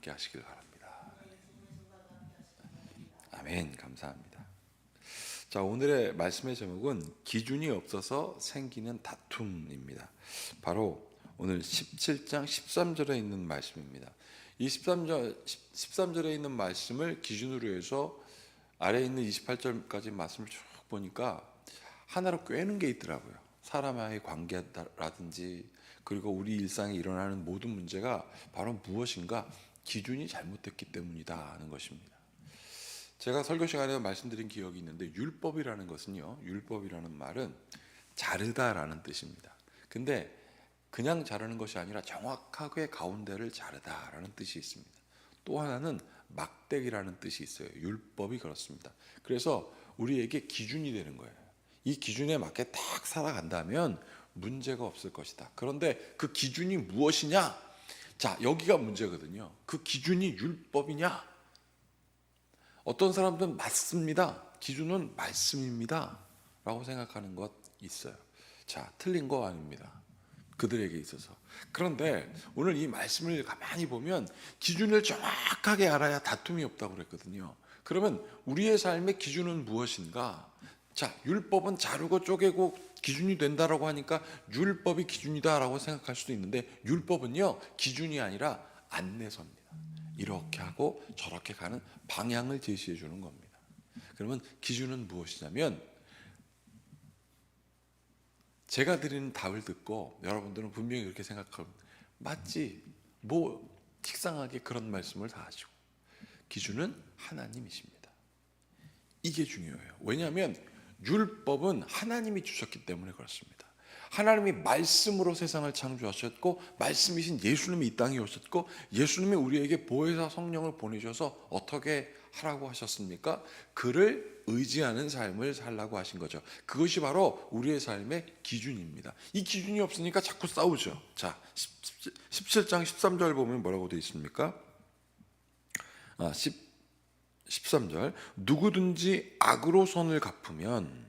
함께 하시길 바랍니다. 아멘. 감사합니다. 자, 오늘의 말씀의 제목은 기준이 없어서 생기는 다툼입니다. 바로 오늘 17장 13절에 있는 말씀입니다. 이 13절에 있는 말씀을 기준으로 해서 아래에 있는 28절까지 말씀을 쭉 보니까 하나로 꿰는 게 있더라고요. 사람과의 관계라든지 그리고 우리 일상에 일어나는 모든 문제가 바로 무엇인가? 기준이 잘못됐기 때문이다 하는 것입니다. 제가 설교 시간에 말씀드린 기억이 있는데, 율법이라는 것은요, 율법이라는 말은 자르다라는 뜻입니다. 근데 그냥 자르는 것이 아니라 정확하게 가운데를 자르다라는 뜻이 있습니다. 또 하나는 막대기라는 뜻이 있어요. 율법이 그렇습니다. 그래서 우리에게 기준이 되는 거예요. 이 기준에 맞게 딱 살아간다면 문제가 없을 것이다. 그런데 그 기준이 무엇이냐? 자, 여기가 문제거든요. 그 기준이 율법이냐? 어떤 사람들은 맞습니다. 기준은 말씀입니다 라고 생각하는 것 있어요. 자, 틀린 거 아닙니다. 그들에게 있어서. 그런데 오늘 이 말씀을 가만히 보면 기준을 정확하게 알아야 다툼이 없다고 그랬거든요. 그러면 우리의 삶의 기준은 무엇인가? 자, 율법은 자르고 쪼개고 기준이 된다라고 하니까 율법이 기준이다라고 생각할 수도 있는데, 율법은요, 기준이 아니라 안내서입니다. 이렇게 하고 저렇게 가는 방향을 제시해 주는 겁니다. 그러면 기준은 무엇이냐면, 제가 드리는 답을 듣고 여러분들은 분명히 그렇게 생각하면 맞지, 뭐 식상하게 그런 말씀을 다 하시고, 기준은 하나님이십니다. 이게 중요해요. 왜냐하면 율법은 하나님이 주셨기 때문에 그렇습니다. 하나님이 말씀으로 세상을 창조하셨고, 말씀이신 예수님이 이 땅에 오셨고, 예수님이 우리에게 보혜사 성령을 보내셔서 어떻게 하라고 하셨습니까? 그를 의지하는 삶을 살라고 하신 거죠. 그것이 바로 우리의 삶의 기준입니다. 이 기준이 없으니까 자꾸 싸우죠. 자, 17장 13절 보면 뭐라고 되어 있습니까? 13절, 누구든지 악으로 선을 갚으면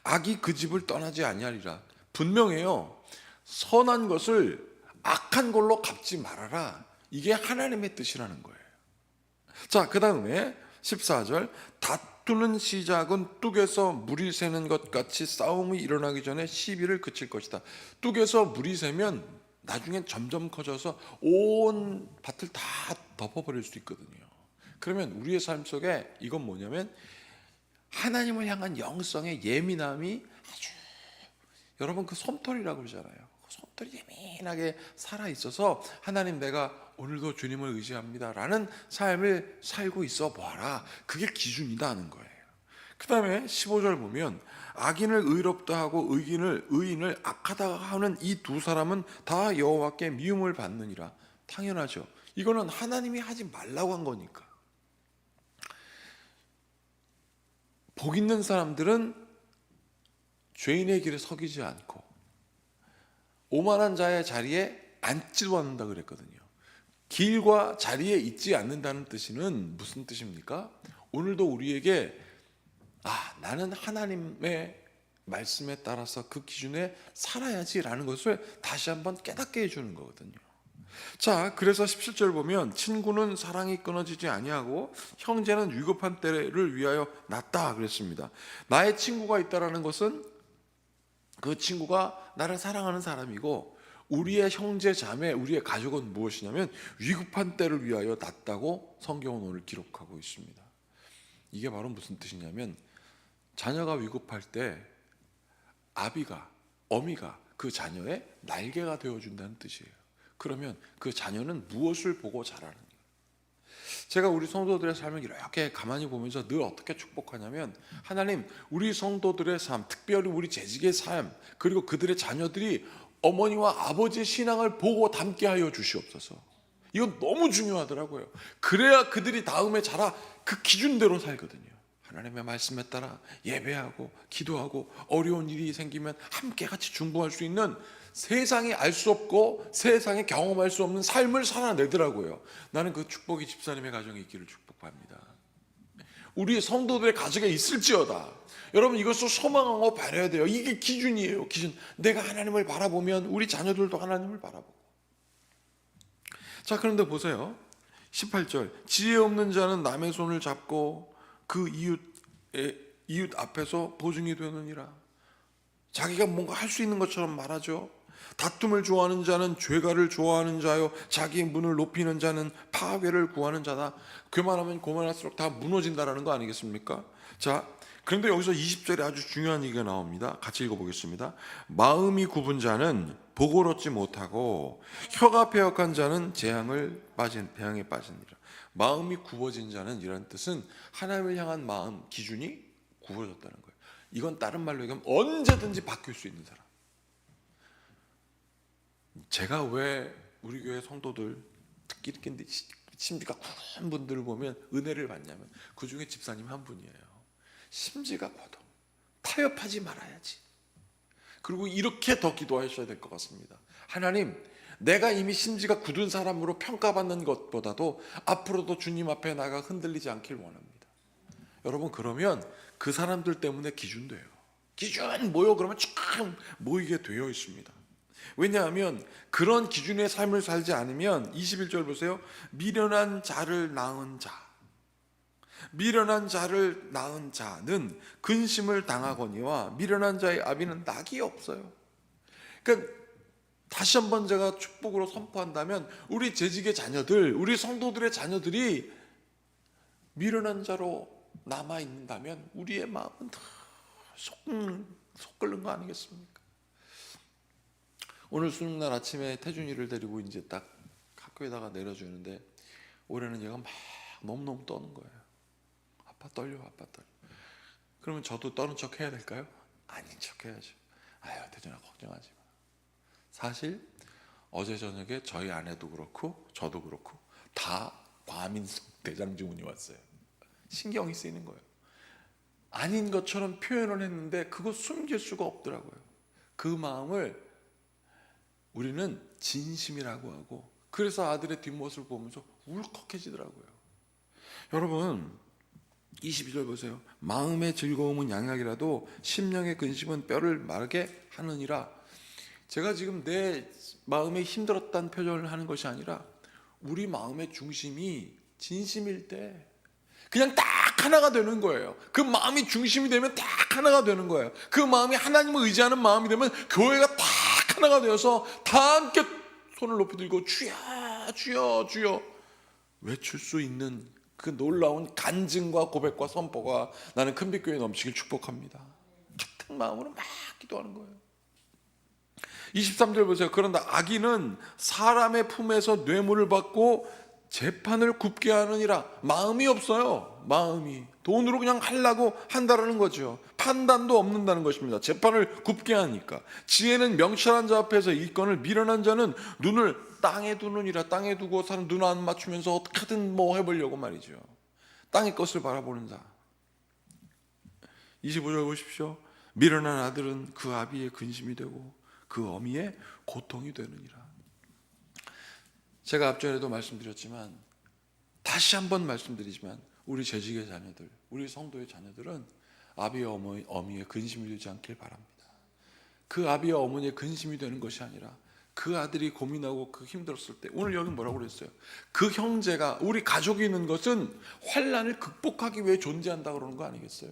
악이 그 집을 떠나지 아니하리라. 분명해요. 선한 것을 악한 걸로 갚지 말아라. 이게 하나님의 뜻이라는 거예요. 자, 그 다음에 14절, 다투는 시작은 뚝에서 물이 새는 것 같이 싸움이 일어나기 전에 시비를 그칠 것이다. 뚝에서 물이 새면 나중엔 점점 커져서 온 밭을 다 덮어버릴 수 있거든요. 그러면 우리의 삶 속에 이건 뭐냐면 하나님을 향한 영성의 예민함이 아주, 여러분 그 솜털이라고 그러잖아요. 그 솜털이 예민하게 살아있어서 하나님, 내가 오늘도 주님을 의지합니다 라는 삶을 살고 있어 보아라. 그게 기준이다 하는 거예요. 그 다음에 15절 보면 악인을 의롭다 하고 의인을 악하다 하는 이 두 사람은 다 여호와께 미움을 받느니라. 당연하죠. 이거는 하나님이 하지 말라고 한 거니까. 복 있는 사람들은 죄인의 길에 서기지 않고 오만한 자의 자리에 앉지도 않는다 그랬거든요. 길과 자리에 있지 않는다는 뜻은 무슨 뜻입니까? 오늘도 우리에게 나는 하나님의 말씀에 따라서 그 기준에 살아야지라는 것을 다시 한번 깨닫게 해주는 거거든요. 자, 그래서 17절 보면 친구는 사랑이 끊어지지 아니하고 형제는 위급한 때를 위하여 낫다 그랬습니다. 나의 친구가 있다라는 것은 그 친구가 나를 사랑하는 사람이고, 우리의 형제 자매, 우리의 가족은 무엇이냐면 위급한 때를 위하여 낫다고 성경은 오늘 기록하고 있습니다. 이게 바로 무슨 뜻이냐면, 자녀가 위급할 때 어미가 그 자녀의 날개가 되어준다는 뜻이에요. 그러면 그 자녀는 무엇을 보고 자라는 거예요? 제가 우리 성도들의 삶을 이렇게 가만히 보면서 늘 어떻게 축복하냐면, 하나님, 우리 성도들의 삶, 특별히 우리 재직의 삶, 그리고 그들의 자녀들이 어머니와 아버지의 신앙을 보고 닮게 하여 주시옵소서. 이건 너무 중요하더라고요. 그래야 그들이 다음에 자라 그 기준대로 살거든요. 하나님의 말씀에 따라 예배하고 기도하고 어려운 일이 생기면 함께 같이 중보할 수 있는, 세상이 알 수 없고 세상에 경험할 수 없는 삶을 살아내더라고요. 나는 그 축복이 집사님의 가정에 있기를 축복합니다. 우리 성도들의 가정에 있을지어다. 여러분, 이것을 소망하고 바라야 돼요. 이게 기준이에요. 기준. 내가 하나님을 바라보면 우리 자녀들도 하나님을 바라보고. 자, 그런데 보세요. 18절, 지혜 없는 자는 남의 손을 잡고 그 이웃 앞에서 보증이 되느니라. 자기가 뭔가 할 수 있는 것처럼 말하죠. 다툼을 좋아하는 자는 죄가를 좋아하는 자요, 자기 문을 높이는 자는 파괴를 구하는 자다. 그만하면 그만할수록 다 무너진다라는 거 아니겠습니까? 자, 그런데 여기서 20절에 아주 중요한 얘기가 나옵니다. 같이 읽어보겠습니다. 마음이 굽은 자는 복을 얻지 못하고 혀가 패역한 자는 재앙에 빠지니라. 마음이 굽어진 자는, 이런 뜻은 하나님을 향한 마음 기준이 굽어졌다는 거예요. 이건 다른 말로 얘기하면 언제든지 바뀔 수 있는 사람. 제가 왜 우리 교회 성도들, 특히 이렇게 심지가 굳은 분들을 보면 은혜를 받냐면, 그 중에 집사님 한 분이에요. 심지가 굳어. 타협하지 말아야지. 그리고 이렇게 더 기도하셔야 될 것 같습니다. 하나님, 내가 이미 심지가 굳은 사람으로 평가받는 것보다도 앞으로도 주님 앞에 나가 흔들리지 않길 원합니다. 여러분, 그러면 그 사람들 때문에 기준돼요. 기준 모여 그러면 쫙 모이게 되어 있습니다. 왜냐하면 그런 기준의 삶을 살지 않으면, 21절 보세요. 미련한 자를 낳은 자는 근심을 당하거니와 미련한 자의 아비는 낙이 없어요. 그러니까 다시 한번 제가 축복으로 선포한다면, 우리 재직의 자녀들, 우리 성도들의 자녀들이 미련한 자로 남아 있는다면 우리의 마음은 다 속 끓는 거 아니겠습니까? 오늘 수능날 아침에 태준이를 데리고 이제 딱 학교에다가 내려주는데, 올해는 얘가 막 너무너무 떠는 거예요. 아빠 떨려. 그러면 저도 떠는 척 해야 될까요? 아닌 척 해야죠. 아유, 태준아 걱정하지 마. 사실 어제 저녁에 저희 아내도 그렇고 저도 그렇고 다 과민성 대장증후군이 왔어요. 신경이 쓰이는 거예요. 아닌 것처럼 표현을 했는데 그거 숨길 수가 없더라고요. 그 마음을 우리는 진심이라고 하고, 그래서 아들의 뒷모습을 보면서 울컥해지더라고요. 여러분, 22절 보세요. 마음의 즐거움은 양약이라도 심령의 근심은 뼈를 마르게 하느니라. 제가 지금 내 마음에 힘들었다는 표현을 하는 것이 아니라, 우리 마음의 중심이 진심일 때 그냥 딱 하나가 되는 거예요. 그 마음이 중심이 되면 딱 하나가 되는 거예요. 그 마음이 하나님을 의지하는 마음이 되면 교회가 딱 하나가 되어서 다 함께 손을 높이 들고 주여 주여 주여 외칠 수 있는 그 놀라운 간증과 고백과 선포가 나는 큰빛교회에 넘치길 축복합니다. 같은 마음으로 막 기도하는 거예요. 23절 보세요. 그런데 악인은 사람의 품에서 뇌물을 받고 재판을 굽게 하느니라. 마음이 없어요. 마음이 돈으로 그냥 하려고 한다라는 거죠. 판단도 없는다는 것입니다. 재판을 굽게 하니까. 지혜는 명철한 자 앞에서 이권을, 미련한 자는 눈을 땅에 두느니라. 땅에 두고 사는 눈 안 맞추면서 어떻게든 뭐 해보려고 말이죠. 땅의 것을 바라보는 자. 25절 보십시오. 미련한 아들은 그 아비의 근심이 되고 그 어미의 고통이 되느니라. 제가 앞전에도 말씀드렸지만, 다시 한번 말씀드리지만, 우리 재직의 자녀들, 우리 성도의 자녀들은 아비와 어미의 근심이 되지 않길 바랍니다. 그 아비와 어머니의 근심이 되는 것이 아니라, 그 아들이 고민하고 그 힘들었을 때, 오늘 여기 뭐라고 그랬어요? 그 형제가, 우리 가족이 있는 것은 환난을 극복하기 위해 존재한다고 그러는 거 아니겠어요?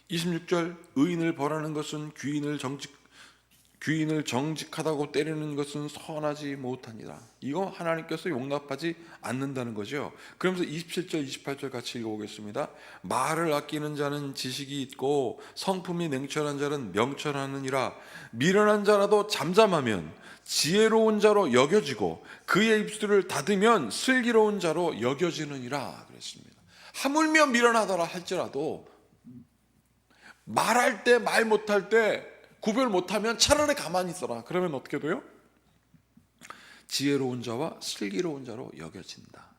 26절, 의인을 벌하는 것은 귀인을 정직하다고 때리는 것은 선하지 못하니라. 이거 하나님께서 용납하지 않는다는 거죠. 그러면서 27절 28절 같이 읽어보겠습니다. 말을 아끼는 자는 지식이 있고 성품이 냉철한 자는 명철하느니라. 미련한 자라도 잠잠하면 지혜로운 자로 여겨지고 그의 입술을 닫으면 슬기로운 자로 여겨지느니라 그랬습니다. 하물며 미련하더라 할지라도 말할 때 말 못할 때 구별 못하면 차라리 가만히 있어라. 그러면 어떻게 돼요? 지혜로운 자와 슬기로운 자로 여겨진다.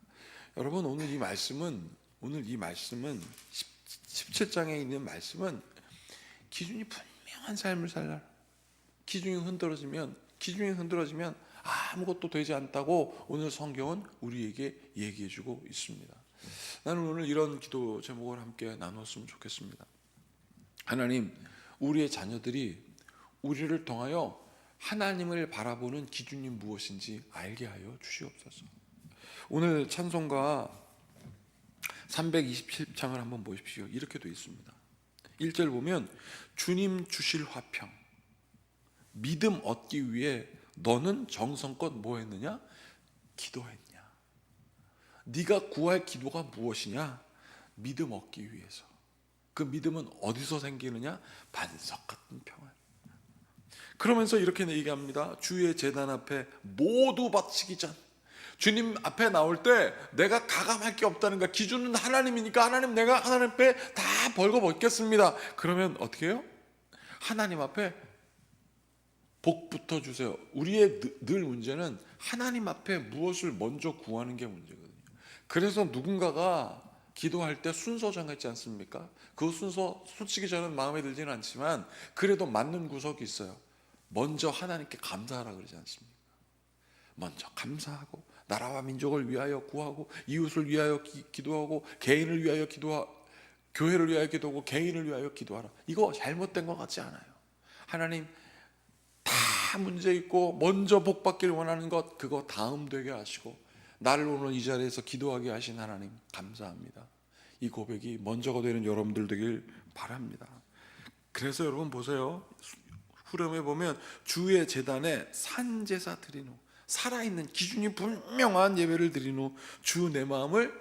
여러분, 오늘 이 말씀은 17장에 있는 말씀은 기준이 분명한 삶을 살라. 기준이 흔들어지면 아무것도 되지 않다고 오늘 성경은 우리에게 얘기해주고 있습니다. 나는 오늘 이런 기도 제목을 함께 나눴으면 좋겠습니다. 하나님, 우리의 자녀들이 우리를 통하여 하나님을 바라보는 기준이 무엇인지 알게 하여 주시옵소서. 오늘 찬송가 327장을 한번 보십시오. 이렇게 되어 있습니다. 1절 보면 주님 주실 화평, 믿음 얻기 위해 너는 정성껏 뭐 했느냐? 기도했냐? 네가 구할 기도가 무엇이냐? 믿음 얻기 위해서. 그 믿음은 어디서 생기느냐? 반석 같은 평안. 그러면서 이렇게 얘기합니다. 주의 제단 앞에 모두 바치기 전, 주님 앞에 나올 때 내가 가감할 게 없다는 거야. 기준은 하나님이니까 하나님, 내가 하나님 앞에 다 벌거 벗겠습니다. 그러면 어떻게 해요? 하나님 앞에 복부터 주세요. 우리의 늘 문제는 하나님 앞에 무엇을 먼저 구하는 게 문제거든요. 그래서 누군가가 기도할 때 순서 정했지 않습니까? 그 순서 솔직히 저는 마음에 들지는 않지만 그래도 맞는 구석이 있어요. 먼저 하나님께 감사하라 그러지 않습니까? 먼저 감사하고 나라와 민족을 위하여 구하고 이웃을 위하여 기도하고 개인을 위하여 기도하고 교회를 위하여 기도하고 개인을 위하여 기도하라. 이거 잘못된 것 같지 않아요. 하나님 다 문제 있고 먼저 복 받기를 원하는 것, 그거 다음 되게 하시고 나를 오늘 이 자리에서 기도하게 하신 하나님 감사합니다. 이 고백이 먼저가 되는 여러분들 되길 바랍니다. 그래서 여러분 보세요. 후렴에 보면 주의 제단에 산제사 드린 후, 살아있는 기준이 분명한 예배를 드린 후 주 내 마음을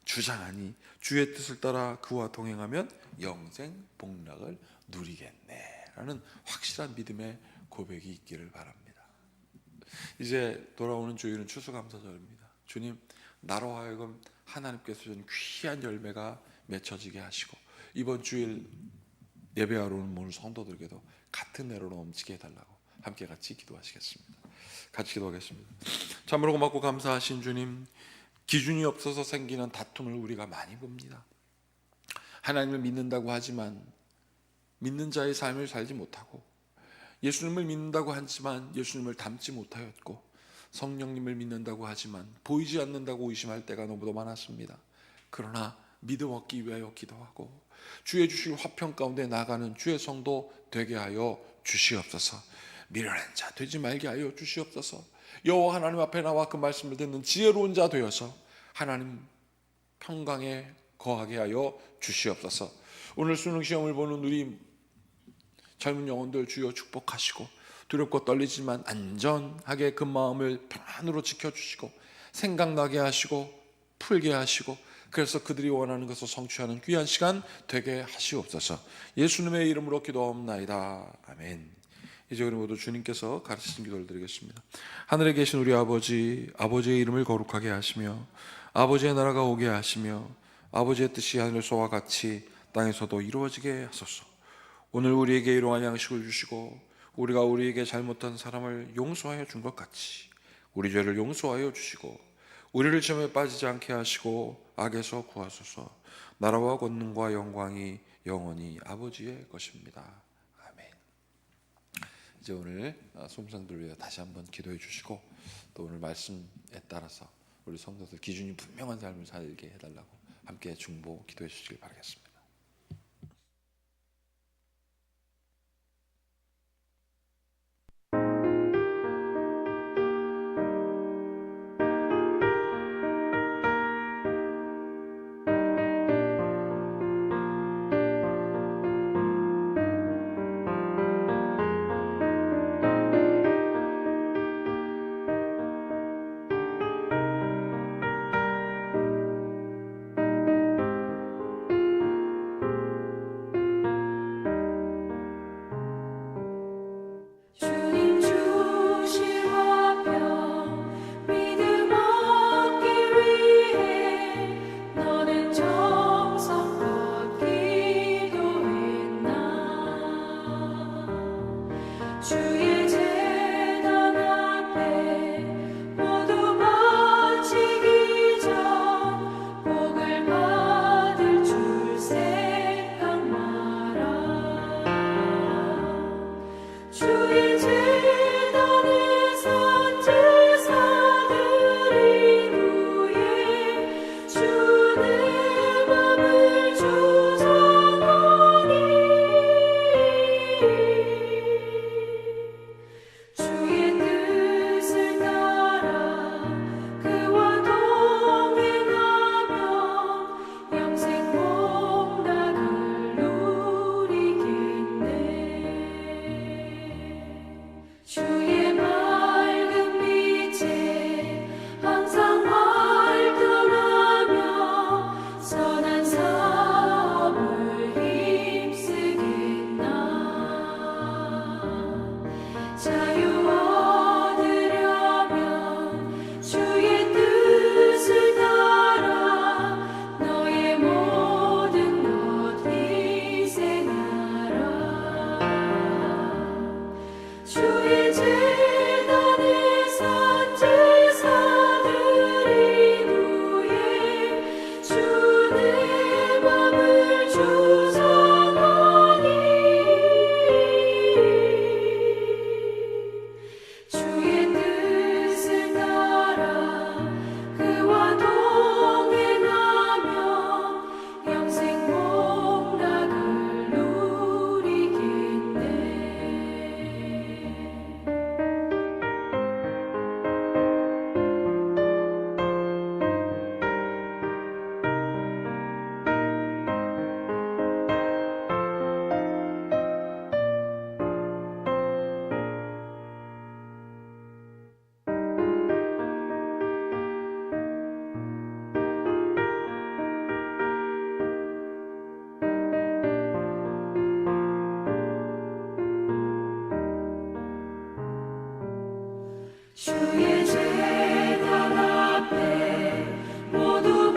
주장하니 주의 뜻을 따라 그와 동행하면 영생 복락을 누리겠네 라는 확실한 믿음의 고백이 있기를 바랍니다. 이제 돌아오는 주일은 추수감사절입니다. 주님, 나로 하여금 하나님께서 준 귀한 열매가 맺혀지게 하시고 이번 주일 예배하러 오는 모든 성도들에게도 같은 애로 넘치게 해달라고 함께 같이 기도하시겠습니다. 같이 기도하겠습니다. 참으로 고맙고 감사하신 주님, 기준이 없어서 생기는 다툼을 우리가 많이 봅니다. 하나님을 믿는다고 하지만 믿는 자의 삶을 살지 못하고, 예수님을 믿는다고 하지만 예수님을 닮지 못하였고, 성령님을 믿는다고 하지만 보이지 않는다고 의심할 때가 너무도 많았습니다. 그러나 믿음 얻기 위하여 기도하고 주의 주실 화평 가운데 나가는 주의 성도 되게 하여 주시옵소서. 미련한 자 되지 말게 하여 주시옵소서. 여호와 하나님 앞에 나와 그 말씀을 듣는 지혜로운 자 되어서 하나님 평강에 거하게 하여 주시옵소서. 오늘 수능 시험을 보는 우리 젊은 영혼들 주여 축복하시고 두렵고 떨리지만 안전하게 그 마음을 평안으로 지켜주시고 생각나게 하시고 풀게 하시고 그래서 그들이 원하는 것을 성취하는 귀한 시간 되게 하시옵소서. 예수님의 이름으로 기도하옵나이다. 아멘. 이제 우리 모두 주님께서 가르치신 기도를 드리겠습니다. 하늘에 계신 우리 아버지, 아버지의 이름을 거룩하게 하시며 아버지의 나라가 오게 하시며 아버지의 뜻이 하늘에서와 같이 땅에서도 이루어지게 하소서. 오늘 우리에게 일용할 양식을 주시고 우리가 우리에게 잘못한 사람을 용서하여 준 것 같이 우리 죄를 용서하여 주시고 우리를 시험에 빠지지 않게 하시고 악에서 구하소서. 나라와 권능과 영광이 영원히 아버지의 것입니다. 아멘. 이제 오늘 som상들을 위해 다시 한번 기도해 주시고 또 오늘 말씀에 따라서 우리 성도들 기준이 분명한 삶을 살게 해달라고 함께 중보 기도해 주시길 바라겠습니다.